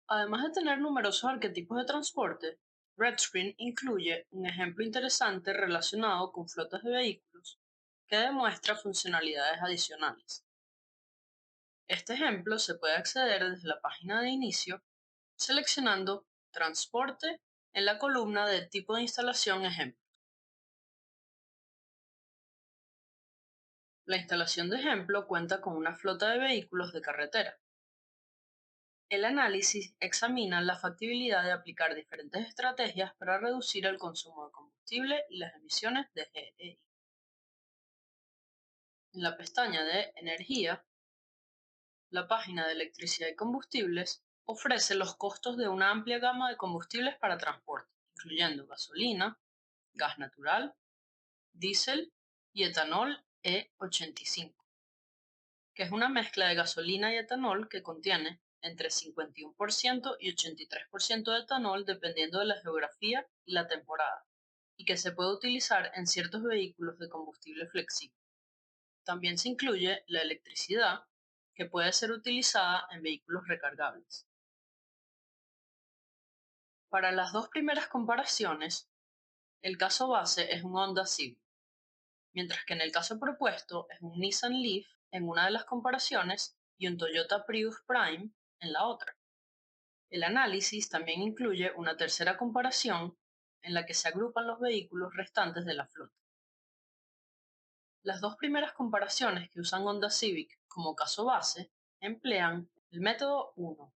Además de tener numerosos arquetipos de transporte, RedScreen incluye un ejemplo interesante relacionado con flotas de vehículos que demuestra funcionalidades adicionales. Este ejemplo se puede acceder desde la página de inicio seleccionando Transporte en la columna de tipo de instalación ejemplo. La instalación de ejemplo cuenta con una flota de vehículos de carretera. El análisis examina la factibilidad de aplicar diferentes estrategias para reducir el consumo de combustible y las emisiones de GEI. En la pestaña de Energía, la página de Electricidad y Combustibles ofrece los costos de una amplia gama de combustibles para transporte, incluyendo gasolina, gas natural, diésel y etanol E85, que es una mezcla de gasolina y etanol que contiene entre 51% y 83% de etanol dependiendo de la geografía y la temporada, y que se puede utilizar en ciertos vehículos de combustible flexible. También se incluye la electricidad, que puede ser utilizada en vehículos recargables. Para las dos primeras comparaciones, el caso base es un Honda Civic, mientras que en el caso propuesto es un Nissan Leaf en una de las comparaciones y un Toyota Prius Prime en la otra. El análisis también incluye una tercera comparación en la que se agrupan los vehículos restantes de la flota. Las dos primeras comparaciones que usan Honda Civic como caso base emplean el método 1.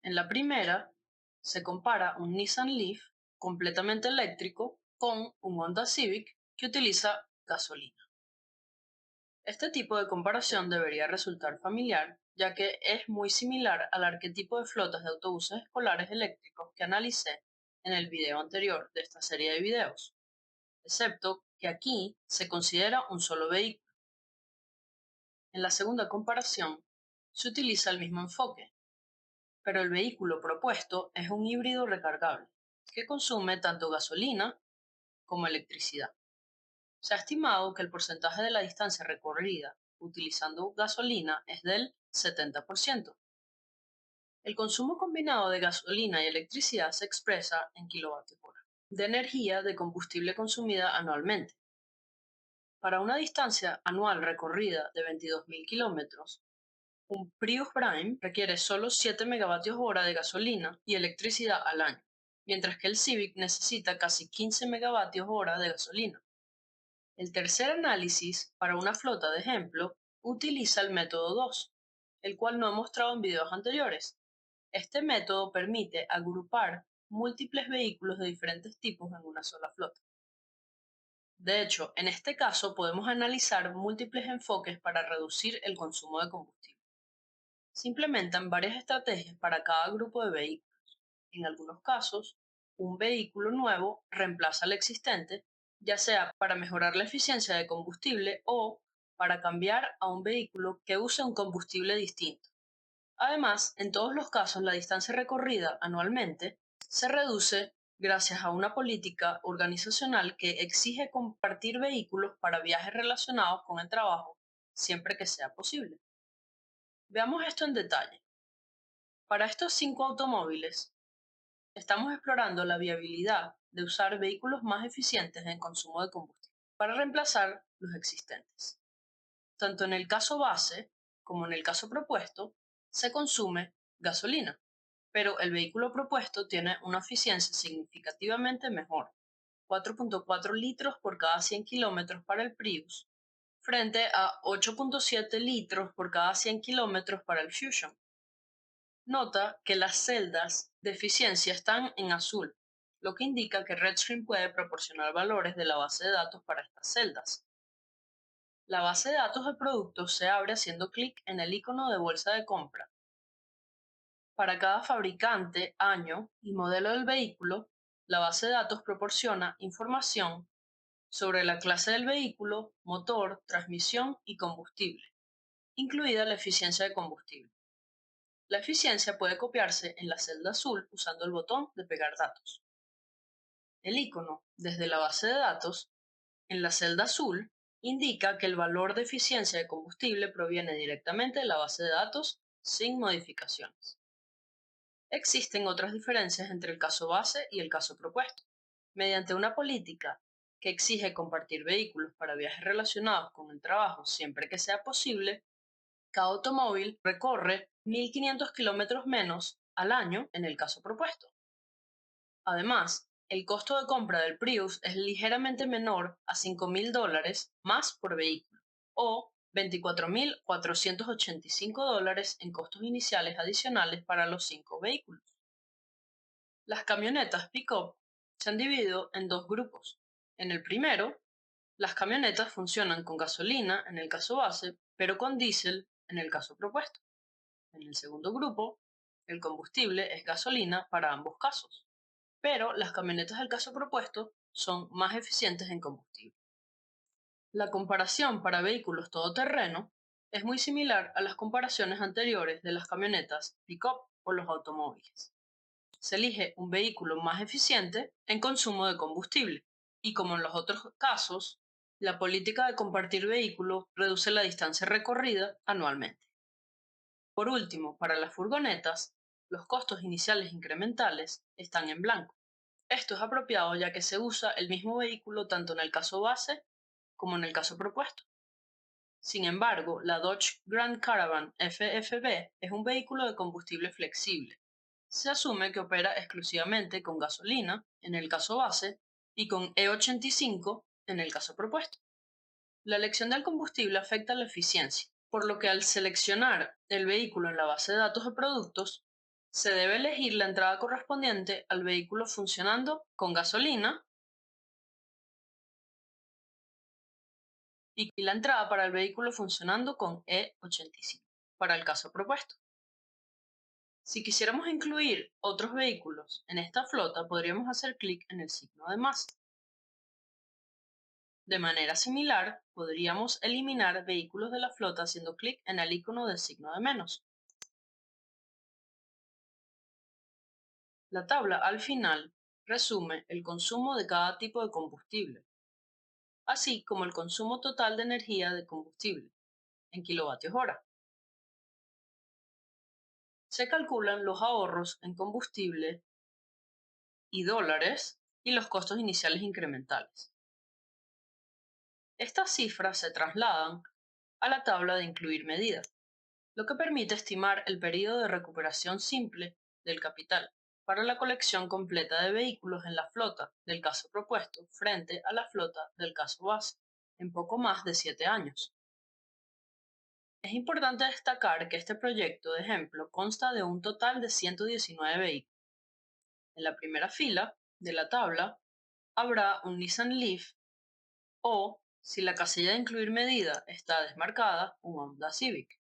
En la primera, se compara un Nissan Leaf completamente eléctrico con un Honda Civic que utiliza gasolina. Este tipo de comparación debería resultar familiar, ya que es muy similar al arquetipo de flotas de autobuses escolares eléctricos que analicé en el video anterior de esta serie de videos, excepto que aquí se considera un solo vehículo. En la segunda comparación, se utiliza el mismo enfoque, pero el vehículo propuesto es un híbrido recargable, que consume tanto gasolina como electricidad. Se ha estimado que el porcentaje de la distancia recorrida utilizando gasolina es del 70%. El consumo combinado de gasolina y electricidad se expresa en kilovatios hora de energía de combustible consumida anualmente. Para una distancia anual recorrida de 22.000 kilómetros, un Prius Prime requiere solo 7 megavatios hora de gasolina y electricidad al año, mientras que el Civic necesita casi 15 megavatios hora de gasolina. El tercer análisis, para una flota de ejemplo, utiliza el método 2, el cual no he mostrado en videos anteriores. Este método permite agrupar múltiples vehículos de diferentes tipos en una sola flota. De hecho, en este caso podemos analizar múltiples enfoques para reducir el consumo de combustible. Se implementan varias estrategias para cada grupo de vehículos. En algunos casos, un vehículo nuevo reemplaza al existente, ya sea para mejorar la eficiencia de combustible o para cambiar a un vehículo que use un combustible distinto. Además, en todos los casos, la distancia recorrida anualmente se reduce gracias a una política organizacional que exige compartir vehículos para viajes relacionados con el trabajo, siempre que sea posible. Veamos esto en detalle. Para estos 5 automóviles, estamos explorando la viabilidad de usar vehículos más eficientes en consumo de combustible para reemplazar los existentes. Tanto en el caso base como en el caso propuesto, se consume gasolina, pero el vehículo propuesto tiene una eficiencia significativamente mejor, 4.4 litros por cada 100 kilómetros para el Prius, frente a 8.7 litros por cada 100 kilómetros para el Fusion. Nota que las celdas de eficiencia están en azul, lo que indica que RedScreen puede proporcionar valores de la base de datos para estas celdas. La base de datos de productos se abre haciendo clic en el icono de bolsa de compra. Para cada fabricante, año y modelo del vehículo, la base de datos proporciona información sobre la clase del vehículo, motor, transmisión y combustible, incluida la eficiencia de combustible. La eficiencia puede copiarse en la celda azul usando el botón de pegar datos. El icono desde la base de datos en la celda azul indica que el valor de eficiencia de combustible proviene directamente de la base de datos sin modificaciones. Existen otras diferencias entre el caso base y el caso propuesto. Mediante una política que exige compartir vehículos para viajes relacionados con el trabajo siempre que sea posible, cada automóvil recorre 1.500 kilómetros menos al año en el caso propuesto. Además, el costo de compra del Prius es ligeramente menor a $5.000 más por vehículo, o $24.485 en costos iniciales adicionales para los 5 vehículos. Las camionetas pick-up se han dividido en dos grupos. En el primero, las camionetas funcionan con gasolina en el caso base, pero con diésel en el caso propuesto. En el segundo grupo, el combustible es gasolina para ambos casos, pero las camionetas del caso propuesto son más eficientes en combustible. La comparación para vehículos todoterreno es muy similar a las comparaciones anteriores de las camionetas pick-up o los automóviles. Se elige un vehículo más eficiente en consumo de combustible y, como en los otros casos, la política de compartir vehículos reduce la distancia recorrida anualmente. Por último, para las furgonetas, los costos iniciales incrementales están en blanco. Esto es apropiado ya que se usa el mismo vehículo tanto en el caso base como en el caso propuesto. Sin embargo, la Dodge Grand Caravan FFB es un vehículo de combustible flexible. Se asume que opera exclusivamente con gasolina en el caso base y con E85 en el caso propuesto. La elección del combustible afecta la eficiencia, por lo que al seleccionar el vehículo en la base de datos de productos, se debe elegir la entrada correspondiente al vehículo funcionando con gasolina y la entrada para el vehículo funcionando con E85, para el caso propuesto. Si quisiéramos incluir otros vehículos en esta flota, podríamos hacer clic en el signo de más. De manera similar, podríamos eliminar vehículos de la flota haciendo clic en el icono del signo de menos. La tabla al final resume el consumo de cada tipo de combustible, así como el consumo total de energía de combustible, en kilovatios hora. Se calculan los ahorros en combustible y dólares y los costos iniciales incrementales. Estas cifras se trasladan a la tabla de incluir medida, lo que permite estimar el periodo de recuperación simple del capital para la colección completa de vehículos en la flota del caso propuesto frente a la flota del caso base, en poco más de 7 años. Es importante destacar que este proyecto de ejemplo consta de un total de 119 vehículos. En la primera fila de la tabla habrá un Nissan Leaf o, si la casilla de incluir medida está desmarcada, un Honda Civic.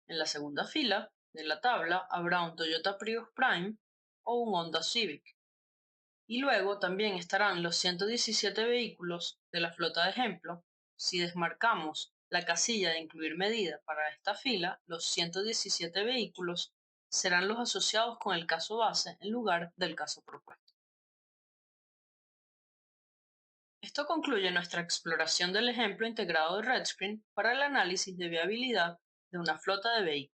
En la segunda fila de la tabla habrá un Toyota Prius Prime o un Honda Civic. Y luego también estarán los 117 vehículos de la flota de ejemplo. Si desmarcamos la casilla de incluir medida para esta fila, los 117 vehículos serán los asociados con el caso base en lugar del caso propuesto. Esto concluye nuestra exploración del ejemplo integrado de RedScreen para el análisis de viabilidad de una flota de vehículos.